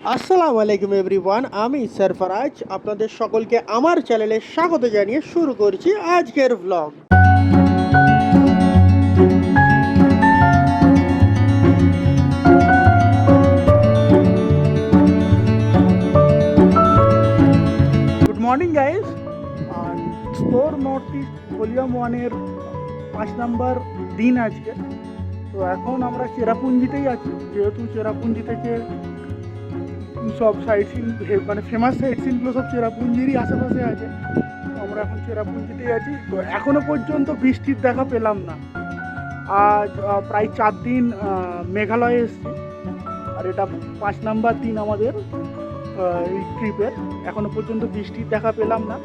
আসসালামু আলাইকুম এভরিওয়ান, আমি সরফরাজ আপনাদের সকলকে আমার চ্যানেলে স্বাগত জানিয়ে শুরু করছি আজকের blog. Good morning guys. Explore north east volume 1-এর 5 নম্বর দিন আজকে। তো এখন আমরা চেরাপুঞ্জিতেই আছি, যেহেতু চেরাপুঞ্জি থেকে সব সাইট সিন মানে ফেমাস সাইট সিনগুলো সব চেরাপুঞ্জিরই আশেপাশে আছে। তো আমরা এখন চেরাপুঞ্জিতেই আছি। তো এখনো পর্যন্ত বৃষ্টির দেখা পেলাম না। আজ প্রায় 4 দিন মেঘালয়ে এসেছি, আর এটা 5 নম্বর দিন আমাদের এই ট্রিপের। এখনো পর্যন্ত বৃষ্টির দেখা পেলাম না।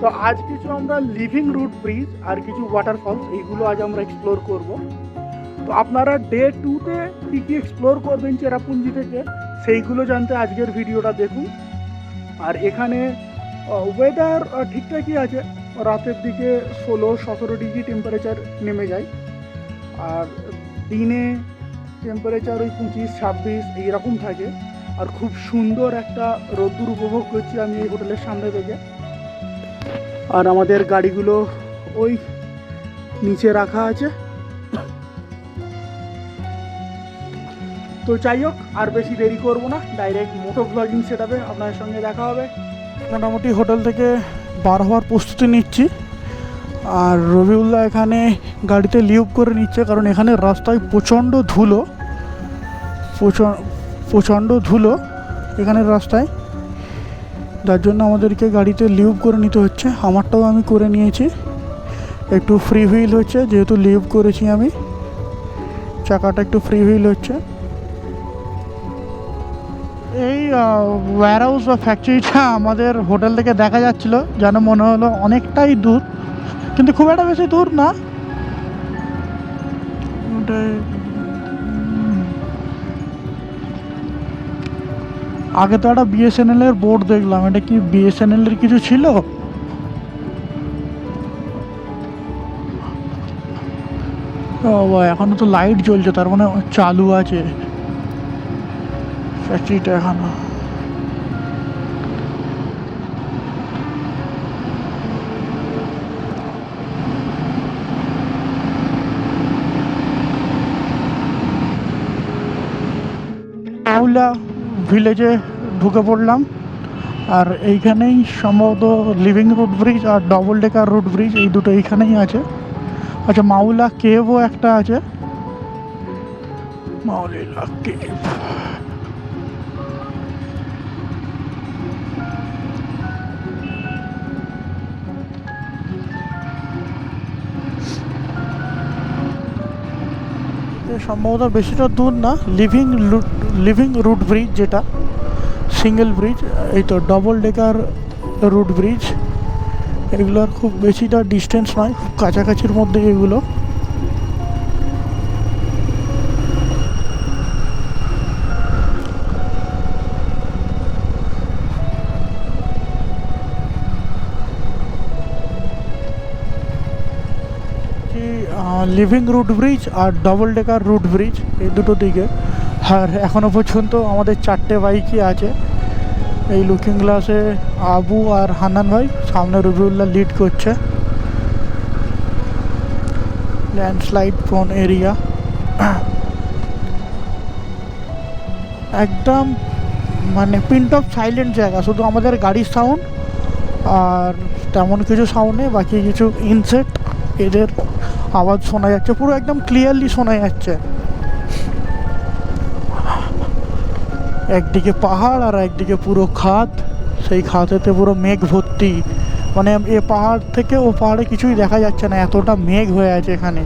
তো আজ কিছু আমরা লিভিং রুট ব্রিজ আর কিছু ওয়াটারফলস এইগুলো আজ আমরা এক্সপ্লোর করব। তো আপনারা ডে 2-তে কী কী এক্সপ্লোর করবেন চেরাপুঞ্জি থেকে সেইগুলো জানতে আজকের ভিডিওটা দেখুন। আর এখানে ওয়েদার ঠিকঠাকই আছে, রাতের দিকে 16-17 ডিগ্রি টেম্পারেচার নেমে যায়, আর দিনে টেম্পারেচার ওই 25-26 এইরকম থাকে। আর খুব সুন্দর একটা রোদ্দুর উপভোগ করছি আমি এই হোটেলের সামনে থেকে। আর আমাদের গাড়িগুলো ওই নিচে রাখা আছে। তো যাই হোক, আর বেশি দেরি করব না, ডাইরেক্ট মোটো ব্লগিং সেটআপে আপনার সঙ্গে দেখা হবে। মোটামুটি হোটেল থেকে বার হওয়ার প্রস্তুতি নিচ্ছি, আর রবিউল্লাহ এখানে গাড়িতে লিভ করে নিচ্ছে, কারণ এখানে রাস্তায় প্রচণ্ড ধুলো এখানের রাস্তায়, যার জন্য আমাদেরকে গাড়িতে লিভ করে নিতে হচ্ছে। আমারটাও আমি করে নিয়েছি, একটু ফ্রি হুইল হচ্ছে যেহেতু লিভ করেছি আমি, চাকাটা একটু ফ্রি হুইল হচ্ছে। এই ওয়্যার হাউস বা ফ্যাক্টরিটা আমাদের হোটেল থেকে দেখা যাচ্ছিল, যেন মনে হলো অনেকটাই দূর, কিন্তু খুব একটা বেশি দূর না। আগে তো একটা বিএসএনএল এর বোর্ড দেখলাম, এটা কি বিএসএনএল এর কিছু ছিল? এখনো তো লাইট জ্বলছে, তার মানে চালু আছে ফ্যাক্টরিটা এখনো। আউলা ভিলেজে ঢুকে পড়লাম, আর এইখানেই সম্ভবত লিভিং রুট ব্রিজ আর ডবল ডেকার রুট ব্রিজ এই দুটো এইখানেই আছে। আচ্ছা, মাউলা কেভও একটা আছে, মাউলিলা কেভ। সম্ভবত বেশিটা দূর না, লিভিং রুট ব্রিজ যেটা সিঙ্গেল ব্রিজ, এই তো ডবল ডেকার রুট ব্রিজ, এগুলোর খুব বেশিটা ডিস্টেন্স নয়, খুব কাছাকাছির মধ্যে এগুলো। লিভিং রুট ব্রিজ আর ডবল ডেকার রুট ব্রিজ এই দুটো দিকে। আর এখনও পর্যন্ত আমাদের 4টে বাইকই আছে। এই লুকিং গ্লাসে আবু আর হান্নান ভাই, সামনে রবিউল্লাহ লিড করছে। ল্যান্ডস্লাইড প্রোন এরিয়া, একদম মানে পিন্ট অফ সাইলেন্ট জায়গা, শুধু আমাদের গাড়ির সাউন্ড আর তেমন কিছু সাউন্ড নেই, বাকি কিছু ইনসেক্ট এদের আওয়াজ শোনা যাচ্ছে, পুরো একদম ক্লিয়ারলি শোনা যাচ্ছে। একদিকে পাহাড় আর একদিকে পুরো খাদ, সেই খাদেতে পুরো মেঘ ভর্তি, মানে এ পাহাড় থেকে ও পাহাড়ে কিছুই দেখা যাচ্ছে না, এতটা মেঘ হয়ে আছে এখানে।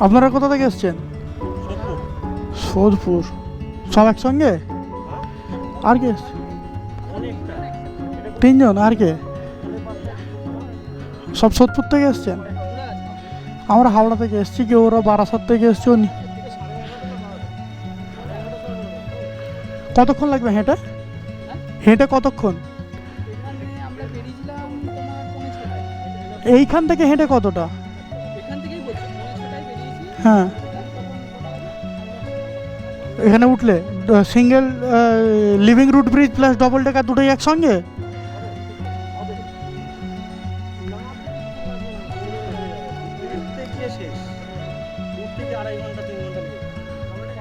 আপনারা কোথা থেকে এসছেন? সোদপুর। সব একসঙ্গে? আর কে এসছে? তিনজন। আর কে? সব সোদপুর থেকে এসছেন? আমরা হাওড়া থেকে এসছি, কেউ ওরা বারাসাত থেকে এসছে। কতক্ষণ লাগবে হেঁটে? হেঁটে কতক্ষণ? এইখান থেকে হেঁটে কতটা? হ্যাঁ, এখানে উঠলে single living root bridge plus double decker দুটোই একসঙ্গে?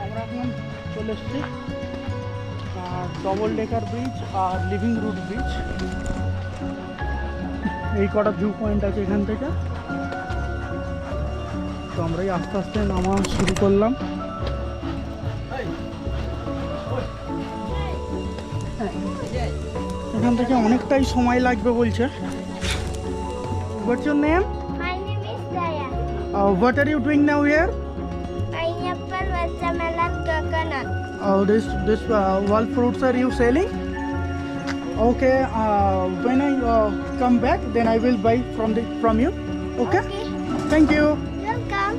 আমরা এখন চলে এসছি ডবল ডেকার ব্রিজ আর লিভিং রুট ব্রিজ। এই কটা ভিউ পয়েন্ট আছে এখান থেকে। তো আমরাই আস্তে আস্তে নামা শুরু করলাম। এখান থেকে অনেকটাই সময় লাগবে বলছে। What's your name? My name is Daya. What are you doing now here? Pineapple, watermelon, coconut. This what fruits are you selling? Okay. When I come back, then I will buy from you. Okay. Thank you. Welcome.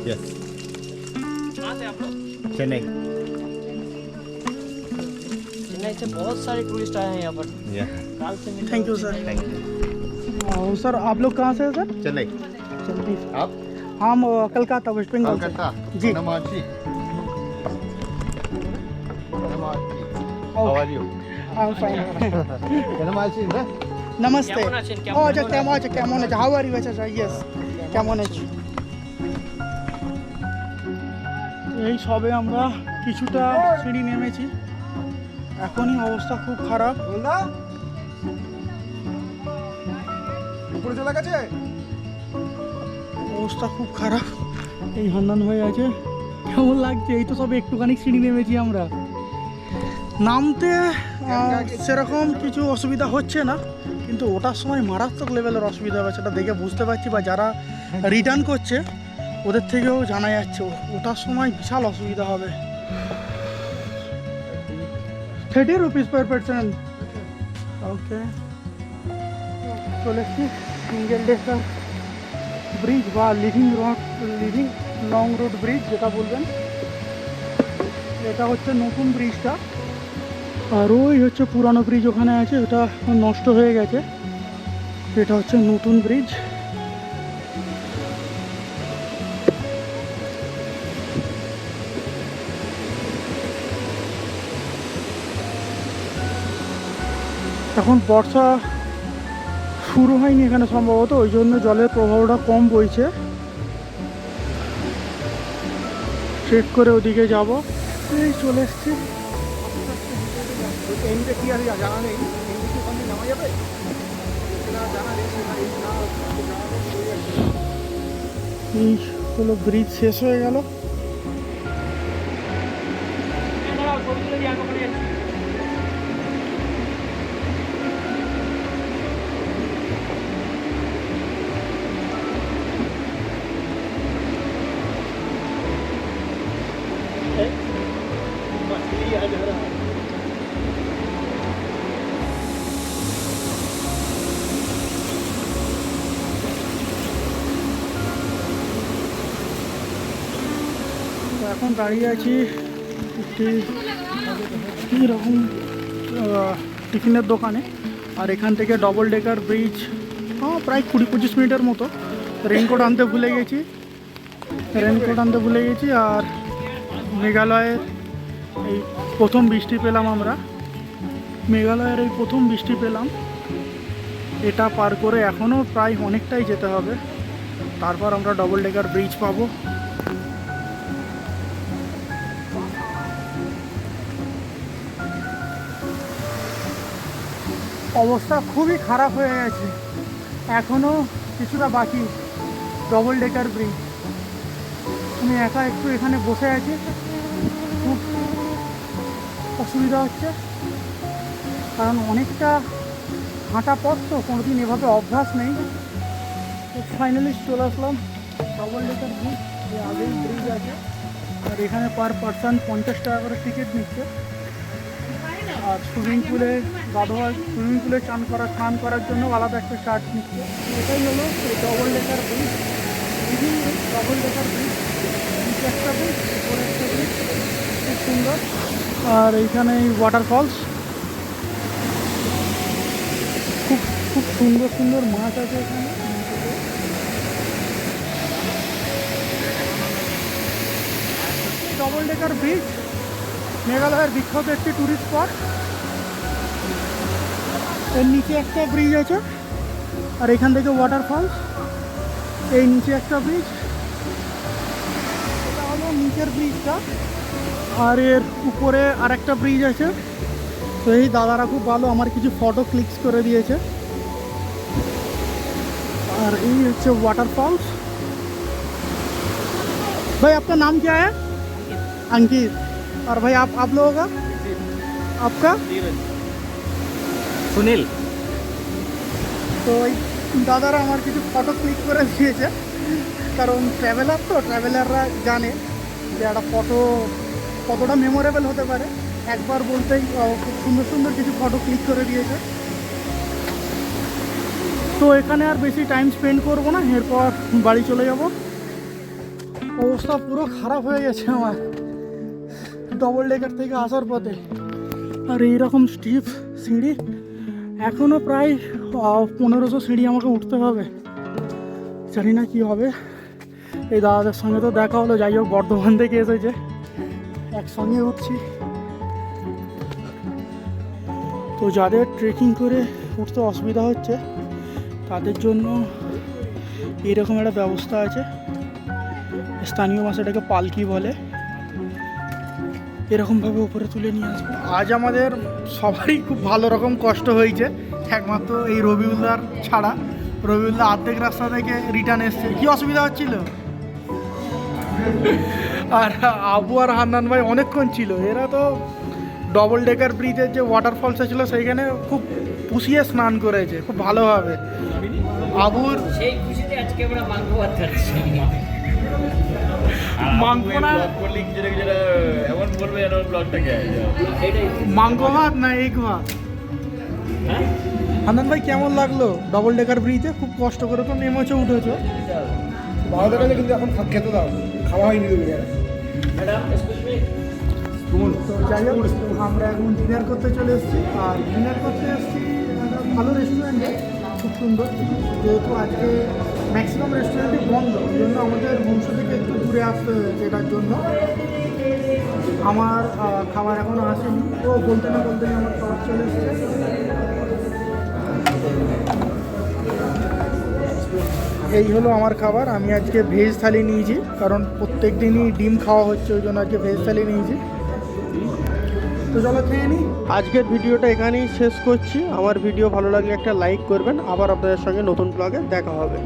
Yes. Chennai. Chennai से बहुत सारे tourist आए हैं यहाँ पर। काल से मिल Thank you, sir. Thank you. Sir आप लोग कहाँ से हैं सर? चेन्नई। जल्दी। आप? हम कलकत्ता वेस्ट बंगाल से। कलकत्ता। जी। नमाची। How are you? I'm fine. नमाची ना? नमस्ते। কেমন আছেন? ও আচ্ছা কেমন আছে? How are you? আচ্ছা ইয়েস, কেমন আছো? এই সবে আমরা কিছুটা সিঁড়ি নেমেছি, এখনই অবস্থা খুব খারাপ। উপরে চলে গেছে? অবস্থা খুব খারাপ। এই হান্নান ভাই আছে। কেমন লাগছে? এই তো সবে একটুখানি সিঁড়ি নেমেছি আমরা। নামতে সেরকম কিছু অসুবিধা হচ্ছে না, কিন্তু ওটার সময় মারাত্মক লেভেলের অসুবিধা হবে, সেটা দেখে বুঝতে পারছি। বা যারা রিটার্ন করছে ওদের থেকেও জানা যাচ্ছে ওটার সময় বিশাল অসুবিধা হবে। 30 rupees per person. ওকে, চলে এসছি সিঙ্গেল ডেকার ব্রিজ বা লিভিং লং রুট ব্রিজ যেটা বলবেন। এটা হচ্ছে নতুন ব্রিজটা, আর ওই হচ্ছে পুরানো ব্রিজ ওখানে আছে, ওটা নষ্ট হয়ে গেছে। এটা হচ্ছে নতুন ব্রিজ। এখন বর্ষা শুরু হয়নি এখানে সম্ভবত, ওই জন্য জলের প্রবাহটা কম বইছে। চেক করে ওদিকে যাব। এই চলে এসছি। কি আছে জানা নেই। ওখানে নামা যাবে? এই হলো ব্রিজ শেষ হয়ে গেল। এখন দাঁড়িয়ে আছি একটি এরকম টিফিনের দোকানে, আর এখান থেকে ডবল ডেকার ব্রিজ প্রায় 20-25 মিনিটের মতো। রেনকোট আনতে ভুলে গেছি। আর মেঘালয়ের এই প্রথম বৃষ্টি পেলাম আমরা। এটা পার করে এখনও প্রায় অনেকটাই যেতে হবে, তারপর আমরা ডবল ডেকার ব্রিজ পাবো। অবস্থা খুবই খারাপ হয়ে গেছে, এখনও কিছুটা বাকি ডবল ডেকার ব্রিজ। আমি একা একটু এখানে বসে আছি, খুব অসুবিধা হচ্ছে কারণ অনেকটা হাঁটা পথ তো, কোনোদিন এভাবে অভ্যাস নেই। তো ফাইনালি চলে আসলাম ডবল ডেকার ব্রিজ। আগেই ব্রিজ আছে, আর এখানে পার পারসন 50 টাকা করে টিকিট নিচ্ছে। আর সুইমিং পুলে সুইমিং পুলে স্নান করার জন্য আলাদা একটা চার্জ নিচ্ছে। এটাই হলো এই double decker bridge. Double decker bridge, নিচে একটা ব্রিজ, উপরে একটা ব্রিজ, খুব সুন্দর। আর এইখানে এই ওয়াটারফলস, খুব খুব সুন্দর সুন্দর মাছ আছে এখানে। ডবল ডেকার ব্রিজ মেঘালয়ের বিখ্যাত একটি ট্যুরিস্ট স্পট। এর নিচে একটা ব্রিজ আছে, আর এখান থেকে ওয়াটারফলস। এই নিচে একটা ব্রিজ, এটা হলো নিচের ব্রিজটা, আর এর উপরে আরেকটা ব্রিজ আছে। তো এই দাদারা খুব ভালো, আমার কিছু ফটো ক্লিকস করে দিয়েছে। और ये হচ্ছে वाटरफॉल्स। भाई आपका नाम क्या है? अंकित। और भाई आप लोगों का? आपका? সুনীল। তো এই দাদারা আমার কিছু ফটো ক্লিক করে দিয়েছে, কারণ ট্রাভেলার তো, ট্রাভেলাররা জানে যে একটা ফটো কতটা মেমোরেবল হতে পারে। একবার বলতেই খুব সুন্দর সুন্দর কিছু ফটো ক্লিক করে দিয়েছে। তো এখানে আর বেশি টাইম স্পেন্ড করবো না, এরপর বাড়ি চলে যাব। অবস্থা পুরো খারাপ হয়ে গেছে আমার ডবল ডেকার থেকে আসার পথে। আর এইরকম স্টিপ সিঁড়ি, এখনও প্রায় 1500 সিঁড়ি আমাকে উঠতে হবে। জানি না কী হবে। এই দাদাদের সঙ্গে তো দেখা হলো, যাই হোক বর্ধমান থেকে এসেছে, একসঙ্গে উঠছি। তো যাদের ট্রেকিং করে উঠতে অসুবিধা হচ্ছে তাদের জন্য এইরকম একটা ব্যবস্থা আছে, স্থানীয় ভাষায় এটাকে পালকি বলে। এরকমভাবে উপরে তুলে নিয়ে আসবো। আজ আমাদের সবারই খুব ভালো রকম কষ্ট হয়েছে, একমাত্র এই রবিউল্লার ছাড়া। রবিউল্লা অর্ধেক রাস্তা থেকে রিটার্ন এসছে। কী অসুবিধা হচ্ছিল? আর আবু আর হান্নান ভাই অনেকক্ষণ ছিল। এরা তো ডবল ডেকার ব্রিজের যে ওয়াটারফলসটা ছিল সেইখানে খুব পুষিয়ে স্নান করেছে খুব ভালোভাবে। আবুর সেই খুশিতে আজকে আমরা মাংস ভাত খাচ্ছি। মাংস ভাত না এগ ভাত। হান্নান ভাই কেমন লাগলো ডবল ডেকার ব্রিজে? খুব কষ্ট করে তো নেমেছো, উঠেছো। ভালো দেখালে কিন্তু এখন খেতে দাও, খাওয়া হয়নি তো ম্যাডাম এক্সকিউজ মি। তো যাই হোক, আমরা এখন ডিনার করতে চলে এসেছি। আর ডিনার করতে এসেছি একটা ভালো রেস্টুরেন্টে, খুব সুন্দর। যেহেতু আজকে ম্যাক্সিমাম রেস্টুরেন্টই বন্ধ, ওই জন্য আমাদের বংশ থেকে একটু দূরে আসতে হয়েছে। এটার জন্য আমার খাবার এখনও আসেনি। ও বলতে না বলতে আমার খাবার চলে এসেছে। এই হলো আমার খাবার। আমি আজকে ভেজ থালি নিয়েছি, কারণ প্রত্যেক দিনই ডিম খাওয়া হচ্ছে, ওই জন্য আজকে ভেজ থালি নিয়েছি। তো চলো খেয়ে নিই। আজকের ভিডিওটা এখানেই শেষ করছি। আমার ভিডিও ভালো লাগলে একটা লাইক করবেন। আবার আপনাদের সঙ্গে নতুন ব্লগে দেখা হবে।